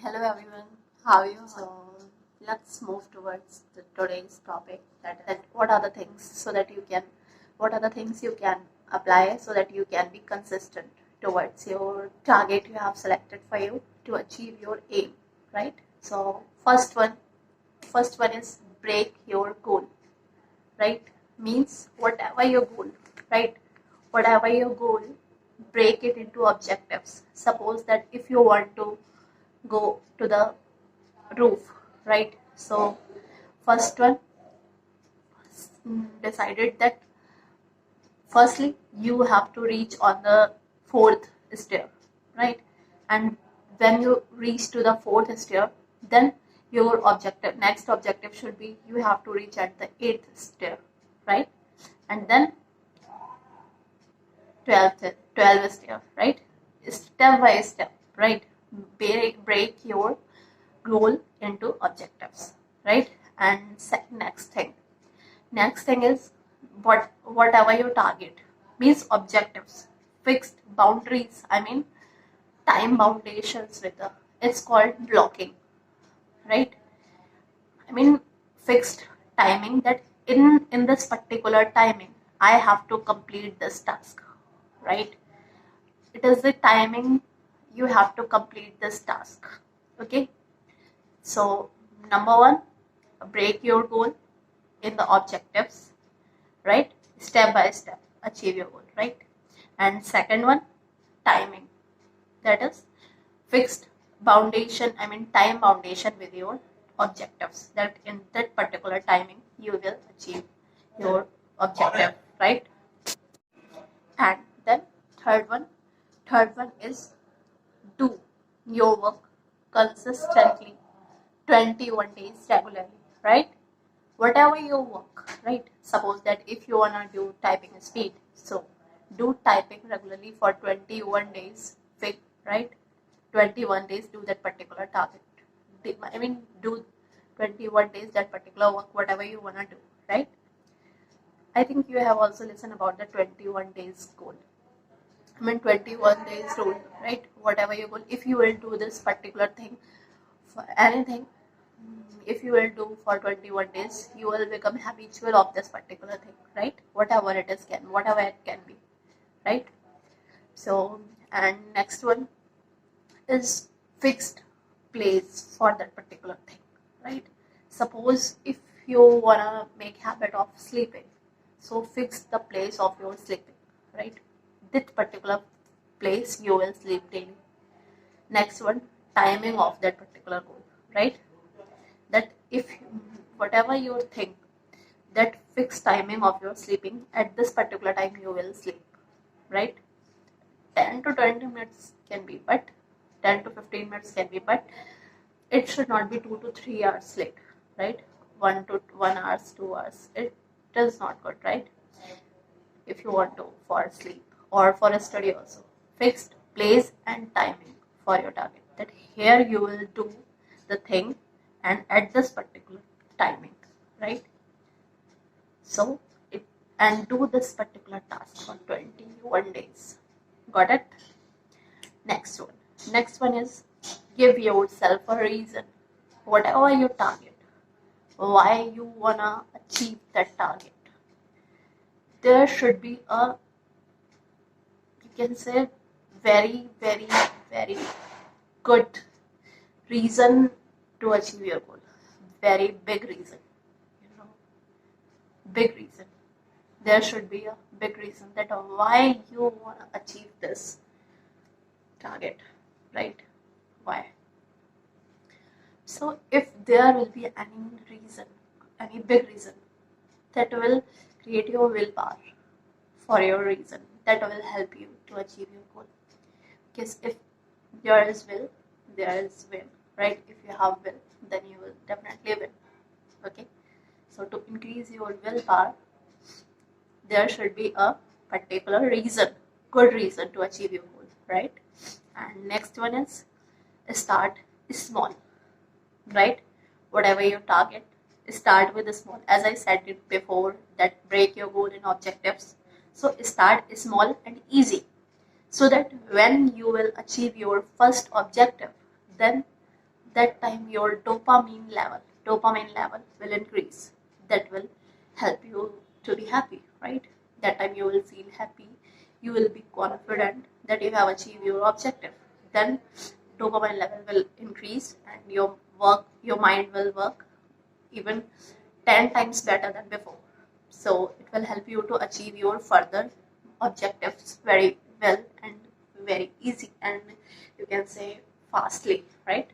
Hello everyone, how are you? So let's move towards today's topic, that what are the things you can apply so that you can be consistent towards your target you have selected for you to achieve your aim, right? So first one is break your goal, right? Means whatever your goal, right? Whatever your goal, break it into objectives. Suppose that if you want to go to the roof, right? So first one decided that firstly you have to reach on the fourth stair, right? And when you reach to the fourth stair, then your next objective should be you have to reach at the eighth stair, right? And then 12th stair, right? Step by step, right? Break your goal into objectives, right? And next thing is whatever your target means objectives, fixed boundaries, I mean time foundations with the, it's called blocking, right? I mean fixed timing, that in this particular timing I have to complete this task, right? It is the timing you have to complete this task. Okay, so number one, break your goal in the objectives, right? Step by step achieve your goal, right? And second one, timing, that is fixed foundation, I mean time foundation with your objectives, that in that particular timing you will achieve your objective, right? And then third one third one is do your work consistently 21 days regularly, right? Whatever your work, right? Suppose that if you wanna do typing speed, so do typing regularly for 21 days, right? 21 days do that particular target. I mean do 21 days that particular work, whatever you wanna do, right? I think you have also listened about the 21 days goal. I mean 21 days rule, right? Whatever your goal, if you will do this particular thing for anything, if you will do for 21 days, you will become habitual of this particular thing, right? Whatever it can be, right? So, and next one is fixed place for that particular thing, right? Suppose if you wanna make habit of sleeping, so fix the place of your sleeping, right? That particular place you will sleep daily. Next one, timing of that particular goal, right? That if whatever you think, that fixed timing of your sleeping, at this particular time you will sleep, right? 10 to 20 minutes can be, but 10 to 15 minutes can be, but it should not be 2 to 3 hours late, right? 1 hours, 2 hours, it is not good, right? If you want to for sleep or for a study also, fixed place and timing for your target, that here you will do the thing and at this particular timing, right? So it, and do this particular task for 21 days. Got it? Next one is give yourself a reason. Whatever your target, why you wanna achieve that target, there should be a, you can say, very very very good reason to achieve your goal. Very big reason, you know, big reason. There should be a big reason that why you want to achieve this target, right? Why? So if there will be any reason, any big reason, that will create your willpower for your reason, that will help you to achieve your goal. Because if there is will, there is win, right? If you have will, then you will definitely win. Okay, so to increase your willpower, there should be a particular reason, good reason to achieve your goal, right? And next one is start small, right? Whatever your target, start with small. As I said it before, that break your goal in objectives. So start small and easy, so that when you will achieve your first objective, then that time your dopamine level will increase. That will help you to be happy, right? That time you will feel happy, you will be confident that you have achieved your objective. Then dopamine level will increase and your mind will work even 10 times better than before. So it will help you to achieve your further objectives very well and very easy, and you can say fastly, right?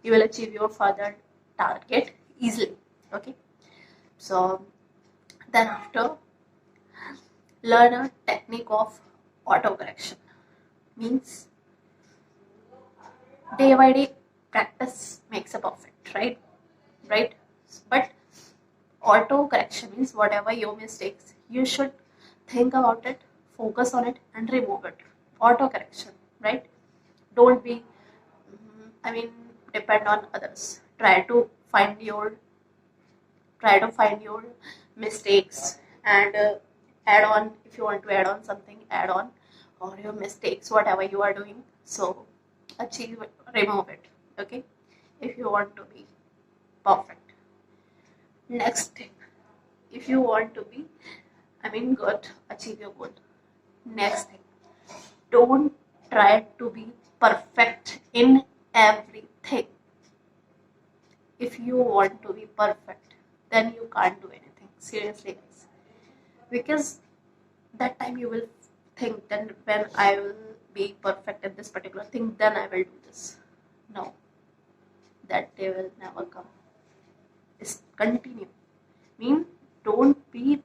You will achieve your further target easily. Okay, so then after, learn a technique of auto correction. Means day by day practice makes a perfect, right? But auto correction means whatever your mistakes, you should think about it, focus on it, and remove it. Auto correction, right? Don't be, I mean, depend on others. Try to find your mistakes and add on. If you want to add on something, add on, or your mistakes, whatever you are doing. So achieve it, remove it. Okay, if you want to be perfect. Next thing, if you want to be, I mean, good, achieve your goal. Next thing, don't try to be perfect in everything. If you want to be perfect, then you can't do anything. Seriously, guys. Because that time you will think, then when I will be perfect at this particular thing, then I will do this. No, that day will never come. Just continue. Mean, don't be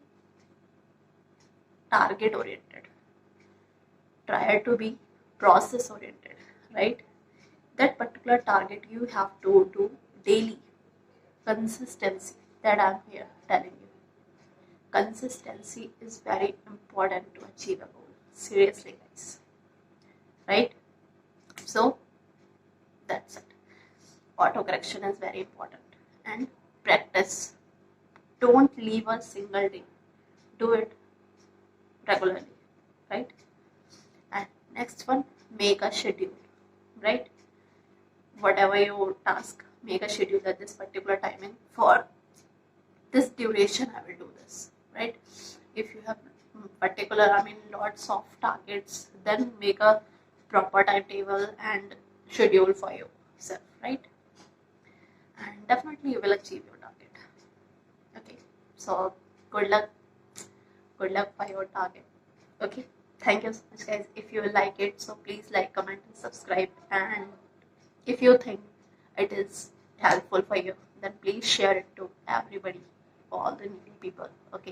target oriented. Try to be process oriented, right? That particular target you have to do daily. Consistency, that I'm here telling you. Consistency is very important to achieve a goal. Seriously, guys. Right? So, that's it. Auto correction is very important. And practice. Don't leave a single day. Do it regularly. Right? And next one, make a schedule. Right? Whatever your task, make a schedule at this particular timing. For this duration I will do this, right? If you have particular, I mean, lots of targets, then make a proper timetable and schedule for yourself, right? And definitely you will achieve your target. Okay, so good luck, for your target. Okay, thank you so much, guys. If you like it, so please like, comment, and subscribe. And if you think it is helpful for you, then please share it to everybody, all the needy people. Okay.